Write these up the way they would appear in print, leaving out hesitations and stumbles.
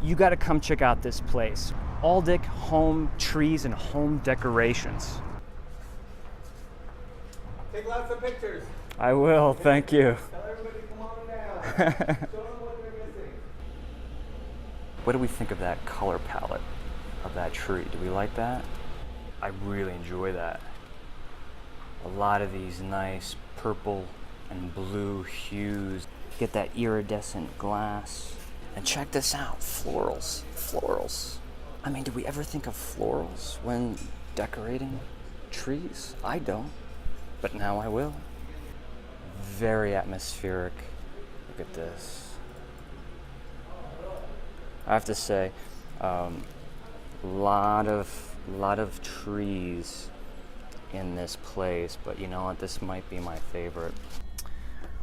you got to come check out this place. ALDIK Home Trees and Home Decorations. Take lots of pictures. I will, thank you. Tell everybody to come on down. Show them what they're missing. What do we think of that color palette of that tree? Do we like that? I really enjoy that. A lot of these nice purple and blue hues. Get that iridescent glass. And check this out, florals, florals. I mean, do we ever think of florals when decorating trees? I don't, but now I will. Very atmospheric. Look at this. I have to say, lot of trees in this place, but you know what? This might be my favorite.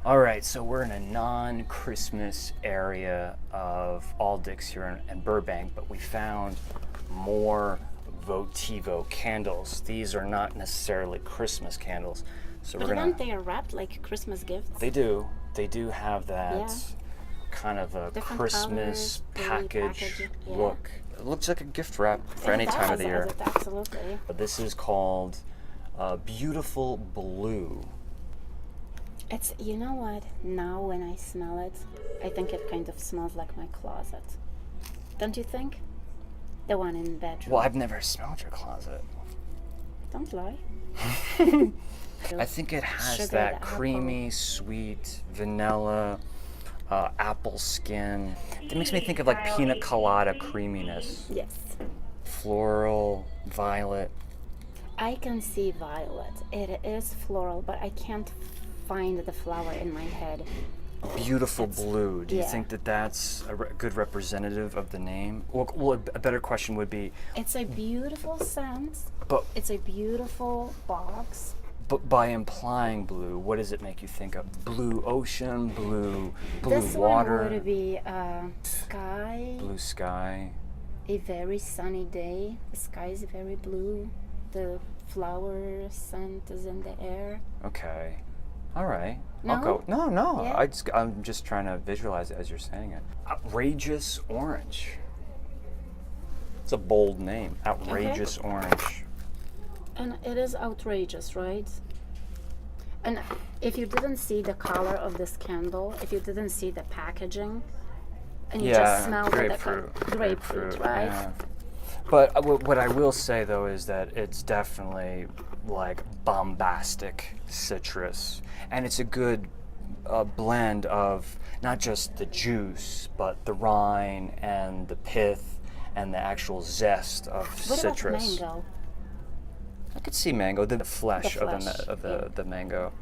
All right, so we're in a non-Christmas area of ALDIK's here in Burbank, but we found more Votivo candles. These are not necessarily Christmas candles, so but then they are wrapped like Christmas gifts. They do. They do have that kind of a different Christmas colors, package look. It looks like a gift wrap for any time of the year. Absolutely. But this is called Beautiful Blue. It's, you know what, now when I smell it, I think it kind of smells like my closet. Don't you think? The one in the bedroom. Well, I've never smelled your closet. Don't lie. I think it has Sugar, that the creamy, sweet, vanilla, apple skin. It makes me think of like pina colada creaminess. Yes. Floral, violet. I can see violet. It is floral, but I can't find the flower in my head. Beautiful blue. Do you think that that's a good representative of the name? Well, a better question would be... It's a beautiful scent. But it's a beautiful box. But by implying blue, what does it make you think of? Blue ocean, blue this water? This one would be sky. Blue sky. A very sunny day. The sky is very blue. The flower scent is in the air. Okay. All right. No? I'll go. No. Yeah. I'm just trying to visualize it as you're saying it. Rageous Orange. It's a bold name. Outrageous Orange. And it is outrageous, right? And if you didn't see the color of this candle, if you didn't see the packaging, and you just smelled grapefruit, right? Yeah. But what I will say though is that it's definitely like bombastic citrus, and it's a good blend of not just the juice, but the rind and the pith and the actual zest of citrus. What about mango? I could see mango, the flesh of the mango.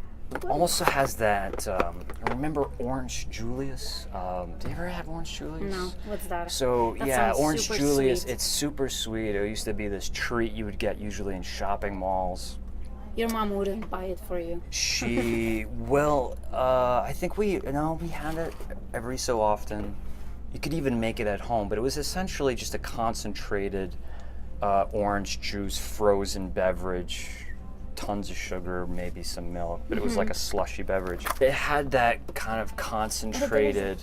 Also has that, remember Orange Julius? Do you ever have Orange Julius? No, what's that? So that yeah, Orange Julius, sweet. It's super sweet. It used to be this treat you would get usually in shopping malls. Your mom wouldn't buy it for you. She, well, I think we had it every so often. You could even make it at home, but it was essentially just a concentrated orange juice, frozen beverage, tons of sugar, maybe some milk, but it was like a slushy beverage. It had that kind of concentrated,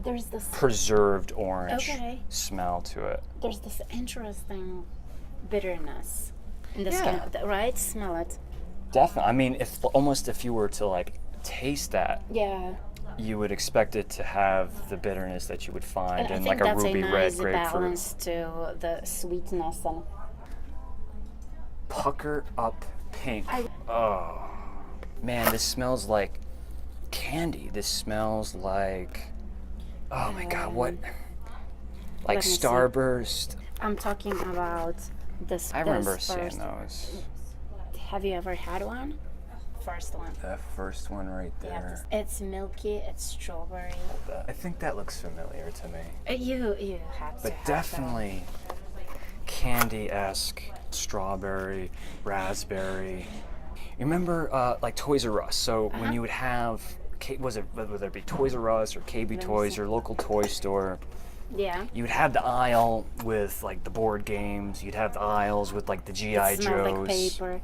there's this preserved orange smell to it. There's this interesting bitterness in this kind of, right? Smell it. Definitely. I mean, if you were to like taste that, you would expect it to have the bitterness that you would find in like a ruby red grapefruit. Balance to the sweetness and pucker up pink. Oh man, this smells like candy. This smells like, oh my god, what? Like Starburst. I'm talking about this. I remember seeing those. Have you ever had one? First one. The first one right there. It's milky. It's strawberry. I think that looks familiar to me. You have to. But definitely candy-esque, strawberry, raspberry. You remember like Toys R Us? So when you would have, whether it be Toys R Us or KB Toys, your local toy store. Yeah. You would have the aisle with like the board games. You'd have the aisles with like the G.I. Joes. Like paper.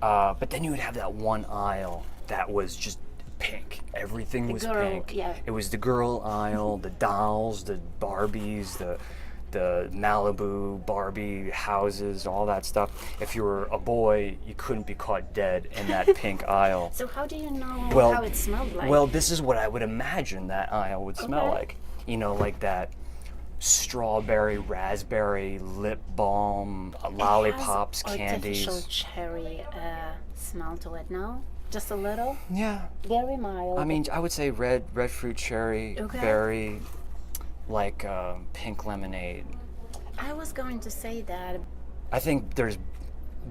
But then you would have that one aisle that was just pink. Everything was girl, pink. yeah. It was the girl aisle, the dolls, the Barbies, the Malibu Barbie houses, all that stuff. If you were a boy, you couldn't be caught dead in that pink aisle. So how do you know Well, how it smelled like? Well, this is what I would imagine that aisle would smell Okay. like. You know, like that strawberry, raspberry, lip balm, lollipops, it has candies. artificial cherry smell to it, no? Just a little? Yeah. Very mild. I mean, I would say red fruit cherry, Okay. berry, like pink lemonade. I was going to say that. I think there's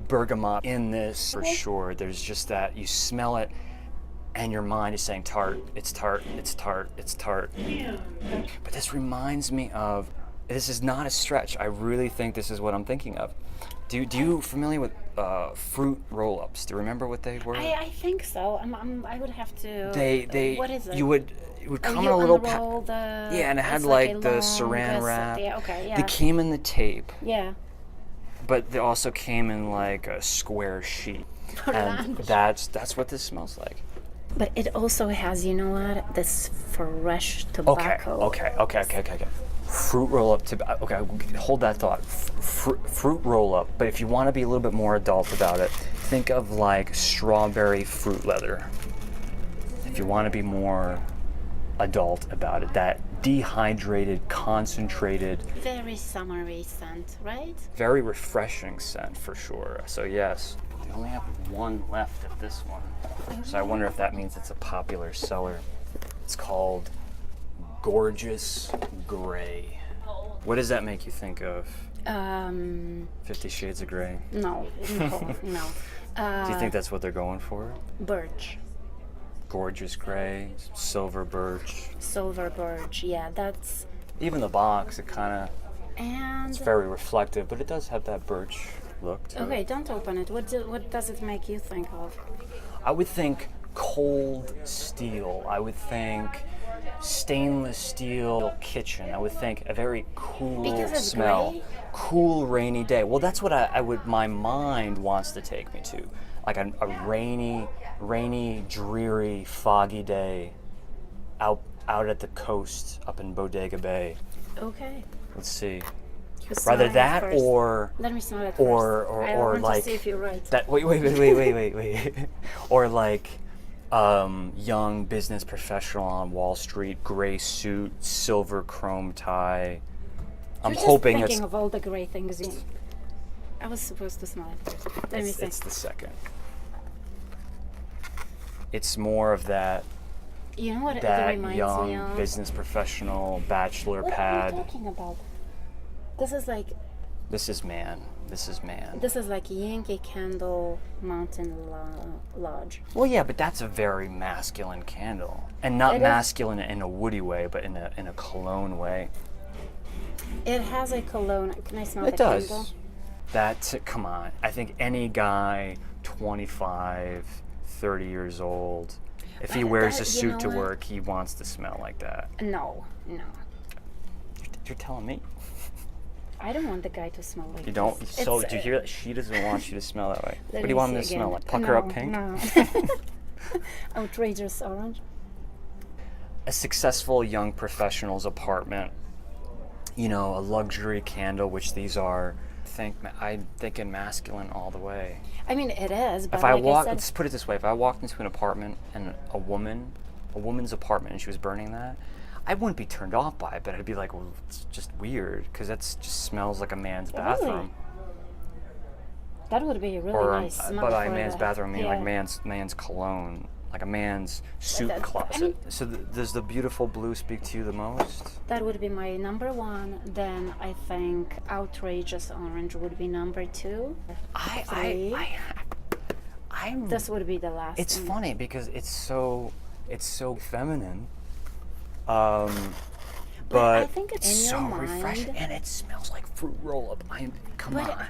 bergamot in this for Okay. sure. There's just that you smell it and your mind is saying tart, it's tart, it's tart, it's tart. But this reminds me of, this is not a stretch. I really think this is what I'm thinking of. Do you familiar with fruit roll-ups? Do you remember what they were? I think so. I would have to. They What is it? it would come in you a little unroll the. yeah, and it had it's like a the long saran wrap. Yeah. Okay. Yeah. They came in the tape, yeah. but they also came in like a square sheet. And that's what this smells like. But it also has, you know what? This fresh tobacco. Okay. Fruit roll up okay, hold that thought. Fruit roll up, but if you want to be a little bit more adult about it, think of like strawberry fruit leather. If you want to be more adult about it, that dehydrated, concentrated, Very summery scent, right? very refreshing scent for sure. So yes, we only have one left of this one. So I wonder if that means it's a popular seller. It's called Gorgeous Gray. What does that make you think of? 50 Shades of Grey. No. No. Do you think that's what they're going for? Birch. Gorgeous Gray, silver birch. Silver birch. Yeah, that's. Even the box, it kind of, And. it's very reflective, but it does have that birch look to Okay, it. don't open it. What does it make you think of? I would think cold steel. I would think stainless steel kitchen. I would think a very cool Because it's smell. gray? Cool rainy day. Well, that's what I would, my mind wants to take me to. Like a rainy, dreary, foggy day out at the coast up in Bodega Bay. Okay. Let's see. You smell Rather it that first. or Let me smell it or first. I or want like to see if you're right. that wait or like young business professional on Wall Street, gray suit, silver chrome tie. I'm You're just hoping thinking it's of all the great things. I was supposed to smell it first. Let me see. it's the second. It's more of that You know what it that reminds me young of? business professional bachelor What are pad. you talking about? This is like This is man. This is like Yankee Candle Mountain Lodge. Well, yeah, but that's a very masculine candle, and not It is. masculine in a woody way, but in a cologne way. It has a cologne. Can I smell It the does. candle? Come on. I think any guy 25, 30 years old, if he But wears that- a you suit know to what? work, he wants to smell like that. No. You're telling me? I don't want the guy to smell like You don't? this. So, It's, do you hear that? She doesn't want you to smell that way. let What do me you want see him to smell again. like? Pucker No, up pink? No. Outrageous orange. A successful young professional's apartment, you know, a luxury candle, which these are. I'm thinking masculine all the way. I mean, it is. But If I like walk, I let's said, put it this way: if I walked into an apartment and a woman's apartment, and she was burning that, I wouldn't be turned off by it, but I'd be like, well, it's just weird because that just smells like a man's Really? bathroom. that would be a really Or nice smell by for man's the- bathroom, I mean yeah. like man's cologne, like a man's suit that- I closet. mean- So does the beautiful blue speak to you the most? That would be my number one. Then I think outrageous orange would be number two. Three. I'm. This would be the last. It's one. funny because it's so feminine. But I think it's it's in so your mind. refreshing, and it smells like fruit roll up. Come But- on.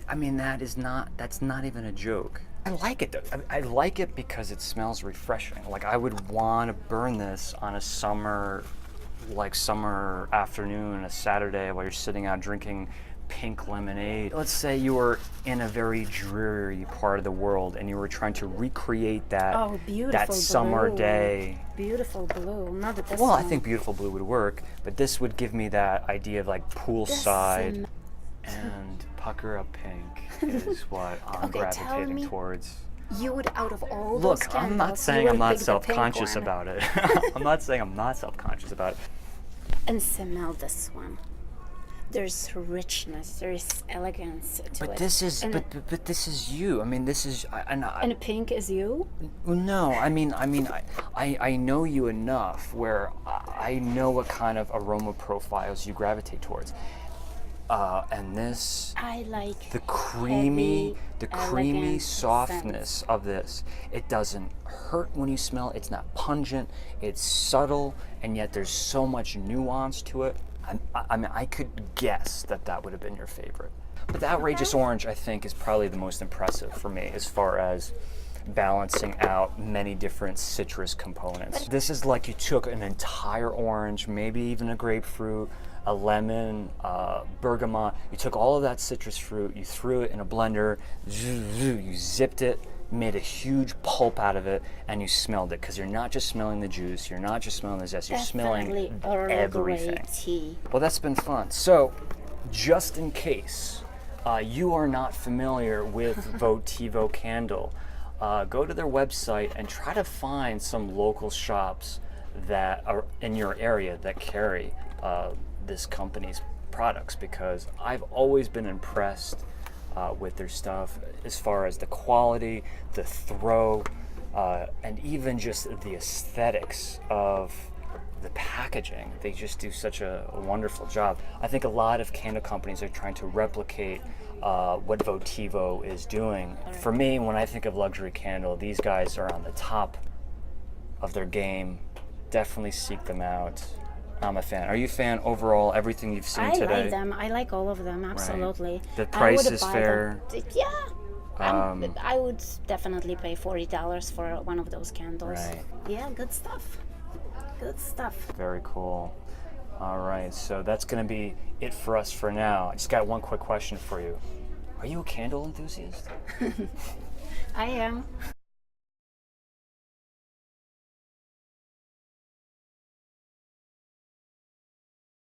I mean, that's not even a joke. I like it though. I like it because it smells refreshing. Like I would want to burn this on a summer afternoon, a Saturday while you're sitting out drinking pink lemonade. Let's say you were in a very dreary part of the world and you were trying to recreate that, Oh, beautiful that summer blue. day. Beautiful blue. Not that this Well, I one. think beautiful blue would work, but this would give me that idea of like poolside. And pucker up pink is what I'm Okay, tell gravitating me- towards. You would, out of all those Look, candles, I'm not you saying would I'm not pick the pink self-conscious one. about it. I'm not saying I'm not self-conscious about it. And smell this one. There's richness, there's elegance to But it. this is, and, but this is you. I mean, this is, and pink is you? no. I mean, I know you enough where I know what kind of aroma profiles you gravitate towards. And this, I like the creamy, heavy, the creamy elegant softness scents. of this. It doesn't hurt when you smell it. It's not pungent. It's subtle, and yet there's so much nuance to it. I mean, I could guess that would have been your favorite. But the Rageous Orange, I think, is probably the most impressive for me as far as balancing out many different citrus components. This is like you took an entire orange, maybe even a grapefruit, a lemon, bergamot. You took all of that citrus fruit, you threw it in a blender, you zipped it, made a huge pulp out of it, and you smelled it, because you're not just smelling the juice, you're not just smelling the zest, you're Definitely smelling Earl everything. Grey tea. Well, that's been fun. So, just in case you are not familiar with Votivo candle, go to their website and try to find some local shops that are in your area that carry this company's products, because I've always been impressed with their stuff as far as the quality, the throw, and even just the aesthetics of the packaging. They just do such a wonderful job. I think a lot of candle companies are trying to replicate what Votivo is doing. For me, when I think of luxury candle, these guys are on the top of their game. Definitely seek them out. I'm a fan. Are you a fan overall? Everything you've seen I today? like them. I like all of them, absolutely. The I price would is buy fair. them. Yeah. I would definitely pay $40 for one of those candles. Right. Yeah, good stuff. Good stuff. Very cool. All right, so that's going to be it for us for now. I just got one quick question for you. Are you a candle enthusiast? I am.